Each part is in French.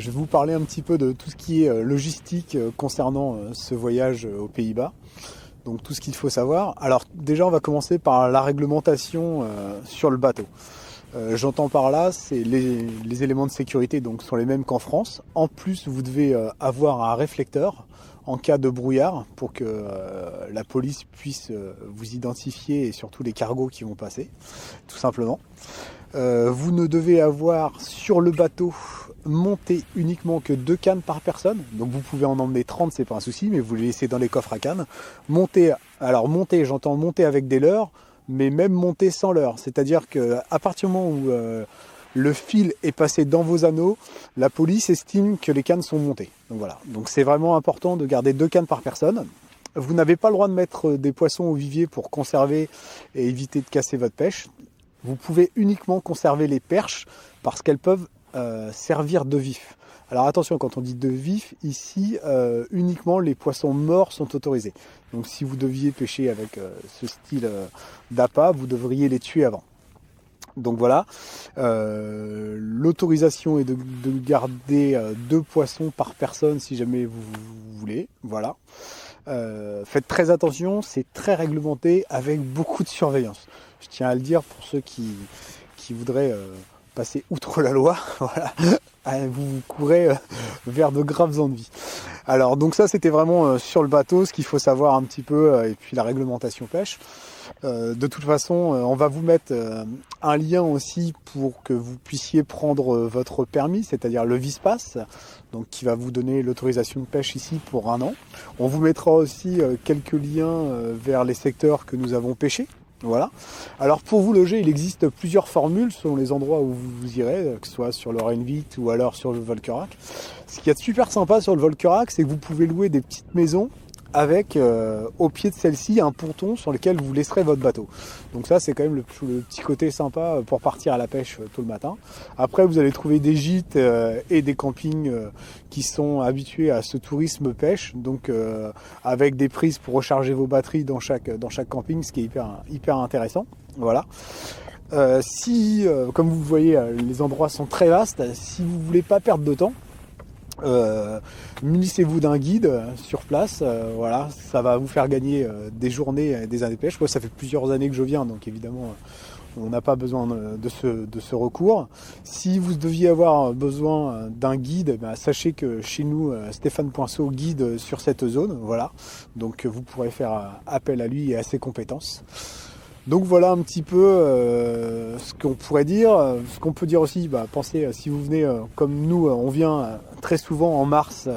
je vais vous parler un petit peu de tout ce qui est logistique concernant ce voyage aux Pays-Bas. Donc tout ce qu'il faut savoir. Alors déjà on va commencer par la réglementation sur le bateau. J'entends par là, c'est les éléments de sécurité donc sont les mêmes qu'en France. En plus vous devez avoir un réflecteur en cas de brouillard pour que la police puisse vous identifier et surtout les cargos qui vont passer, tout simplement. Vous ne devez avoir sur le bateau monté uniquement que 2 cannes par personne. Donc vous pouvez en emmener 30, c'est pas un souci, mais vous les laissez dans les coffres à cannes. Monter, j'entends monter avec des leurres, mais même monter sans leurres. C'est-à-dire qu'à partir du moment où le fil est passé dans vos anneaux, la police estime que les cannes sont montées. Donc voilà. Donc c'est vraiment important de garder 2 cannes par personne. Vous n'avez pas le droit de mettre des poissons au vivier pour conserver et éviter de casser votre pêche. Vous pouvez uniquement conserver les perches parce qu'elles peuvent servir de vif. Alors attention, quand on dit de vif, ici uniquement les poissons morts sont autorisés. Donc si vous deviez pêcher avec ce style d'appât, vous devriez les tuer avant. Donc voilà, l'autorisation est de garder 2 poissons par personne si jamais vous voulez. Voilà. Faites très attention, c'est très réglementé avec beaucoup de surveillance. Je tiens à le dire pour ceux qui voudraient passer outre la loi, voilà, vous courez vers de graves ennuis. Alors donc ça c'était vraiment sur le bateau, ce qu'il faut savoir un petit peu, et puis la réglementation pêche. De toute façon, on va vous mettre un lien aussi pour que vous puissiez prendre votre permis, c'est-à-dire le Vispass, donc qui va vous donner l'autorisation de pêche ici pour 1 an. On vous mettra aussi quelques liens vers les secteurs que nous avons pêchés. Voilà. Alors pour vous loger, il existe plusieurs formules selon les endroits où vous irez, que ce soit sur le Reinvit ou alors sur le Volkerak. Ce qui est super sympa sur le Volkerak, c'est que vous pouvez louer des petites maisons avec au pied de celle-ci un ponton sur lequel vous laisserez votre bateau. Donc ça c'est quand même le petit côté sympa pour partir à la pêche tôt le matin. Après vous allez trouver des gîtes et des campings qui sont habitués à ce tourisme pêche, donc avec des prises pour recharger vos batteries dans chaque camping, ce qui est hyper intéressant. Voilà. Comme vous voyez, les endroits sont très vastes. Si vous voulez pas perdre de temps, munissez-vous d'un guide sur place, voilà, ça va vous faire gagner des journées et des années de pêche. Moi ça fait plusieurs années que je viens, donc évidemment on n'a pas besoin de ce recours. Si vous deviez avoir besoin d'un guide, sachez que chez nous Stéphane Poinceau guide sur cette zone, voilà, donc vous pourrez faire appel à lui et à ses compétences. Donc voilà un petit peu ce qu'on pourrait dire. Ce qu'on peut dire aussi, pensez, si vous venez comme nous, on vient très souvent en mars.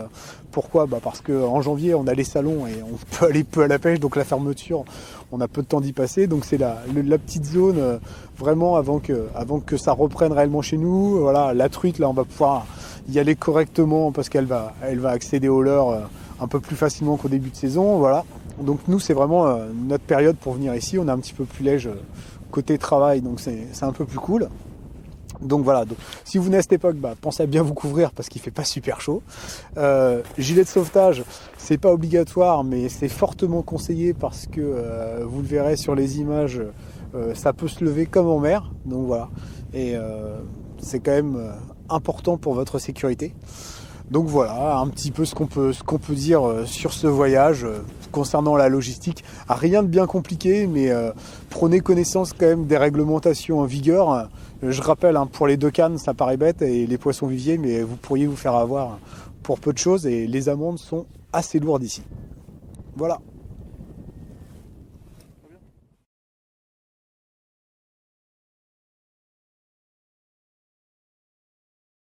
Pourquoi ? Parce qu'en janvier, on a les salons et on peut aller peu à la pêche, donc la fermeture, on a peu de temps d'y passer. Donc c'est la petite zone vraiment avant que ça reprenne réellement chez nous. Voilà, la truite, là, on va pouvoir y aller correctement parce qu'elle va accéder aux leurres un peu plus facilement qu'au début de saison. Voilà. Donc nous c'est vraiment notre période pour venir ici, on est un petit peu plus léger côté travail, donc c'est un peu plus cool. Donc voilà, donc, si vous venez à cette époque, pensez à bien vous couvrir parce qu'il fait pas super chaud. Gilet de sauvetage, c'est pas obligatoire mais c'est fortement conseillé parce que vous le verrez sur les images, ça peut se lever comme en mer, donc voilà. Et c'est quand même important pour votre sécurité. Donc voilà, un petit peu ce qu'on peut dire sur ce voyage concernant la logistique. Rien de bien compliqué, mais prenez connaissance quand même des réglementations en vigueur. Je rappelle, pour les 2 cannes, ça paraît bête, et les poissons viviers, mais vous pourriez vous faire avoir pour peu de choses, et les amendes sont assez lourdes ici. Voilà.